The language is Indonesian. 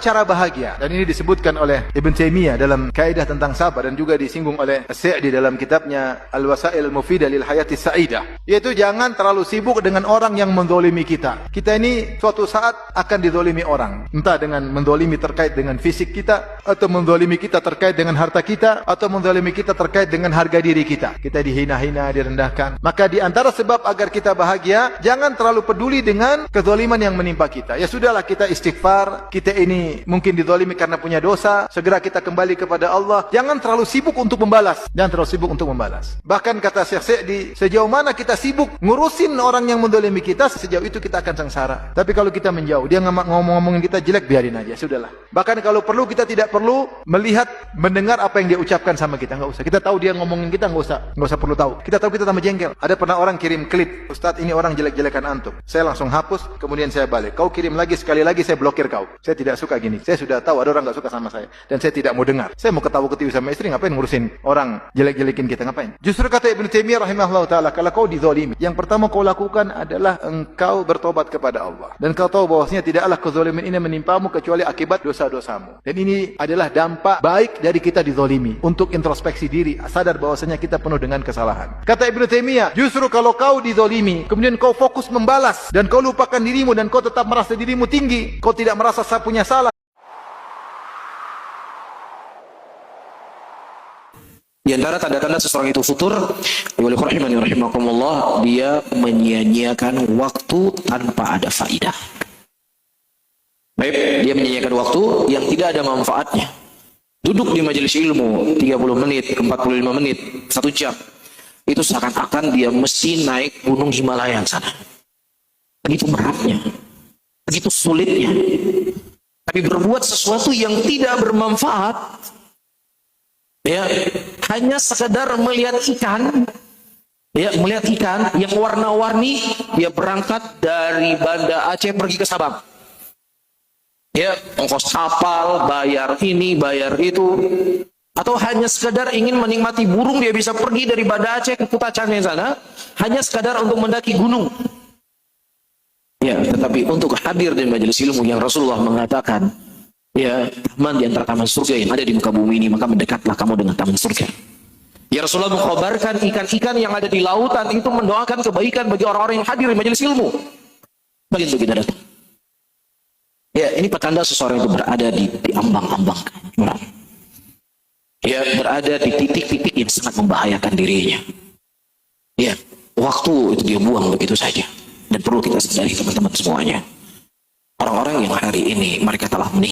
cara bahagia. Dan ini disebutkan oleh Ibn Taimiyah dalam kaidah tentang sabar dan juga disinggung oleh As-Sa'di dalam kitabnya Al-Wasail Al-Mufidah lil Hayati Sa'idah. Yaitu jangan terlalu sibuk dengan orang yang mendolimi kita. Kita ini suatu saat akan didolimi orang. Entah dengan mendolimi terkait dengan fisik kita, atau mendolimi kita terkait dengan harta kita, atau mendolimi kita terkait dengan harga diri kita. Kita dihina-hina, direndahkan. Maka di antara sebab agar kita bahagia, jangan terlalu peduli dengan kezaliman yang menimpa kita. Ya sudahlah, kita istighfar, kita ini mungkin dizalimi karena punya dosa, segera kita kembali kepada Allah. Jangan terlalu sibuk untuk membalas. Jangan terlalu sibuk untuk membalas. Bahkan kata Syekh Sa'di, sejauh mana kita sibuk ngurusin orang yang mendolimi kita, sejauh itu kita akan sengsara. Tapi kalau kita menjauh, dia ngomong-ngomongin kita jelek, biarin aja, sudahlah. Bahkan kalau perlu, kita tidak perlu melihat, mendengar apa yang dia ucapkan sama kita, nggak usah. Kita tahu dia ngomongin kita, nggak usah perlu tahu. Kita tahu kita tambah jengkel. Ada pernah orang kirim klip, Ustadz ini orang jelek-jelekan antum. Saya langsung hapus, kemudian saya balik. Kau kirim lagi, sekali lagi saya blokir kau. Saya tidak suka gini. Saya sudah tahu ada orang nggak suka sama saya, dan saya tidak mau dengar. Saya mau ketawa-ketiwi sama istri, ngapain ngurusin orang jelek-jelekin kita, ngapain? Justru kata Ibn Taimiyah rahimahullah ta'ala, kalau kau dizalimi, yang pertama kau lakukan adalah engkau bertobat kepada Allah. Dan kau tahu bahwasanya tidaklah kezaliman ini menimpamu kecuali akibat dosa-dosamu. Dan ini adalah dampak baik dari kita dizalimi. Untuk introspeksi diri, sadar bahwasanya kita penuh dengan kesalahan. Kata Ibn Taimiyah, justru kalau kau dizalimi, kemudian kau fokus membalas, dan kau lupakan dirimu, dan kau tetap merasa dirimu tinggi, kau tidak merasa punya salah. Di antara tanda-tanda seseorang itu futur, rahimakumullah, dia menyia-nyiakan waktu tanpa ada faidah. Baik, dia menyia-nyiakan waktu yang tidak ada manfaatnya. Duduk di majelis ilmu 30 menit, 45 menit, 1 jam. Itu seakan-akan dia mesti naik gunung Himalaya sana. Begitu beratnya, begitu sulitnya. Tapi berbuat sesuatu yang tidak bermanfaat, ya, hanya sekedar melihat ikan, ya, melihat ikan yang warna-warni, dia berangkat dari Banda Aceh pergi ke Sabang. Ya, ongkos kapal, bayar ini, bayar itu. Atau hanya sekedar ingin menikmati burung, dia bisa pergi dari Banda Aceh ke Kutacane sana, hanya sekedar untuk mendaki gunung. Ya, tetapi untuk hadir di majelis ilmu yang Rasulullah mengatakan, ya, taman di antara taman surga yang ada di muka bumi ini, maka mendekatlah kamu dengan taman surga. Ya, Rasulullah mengkhabarkan ikan-ikan yang ada di lautan itu mendoakan kebaikan bagi orang-orang yang hadir di majelis ilmu. Begitu kita datang. Ya, ini petanda seseorang itu berada di ambang-ambang jurang. Ya, berada di titik-titik yang sangat membahayakan dirinya. Ya, waktu itu dia buang begitu saja. Dan perlu kita sadari teman-teman semuanya. Orang-orang yang hari ini mereka telah menikah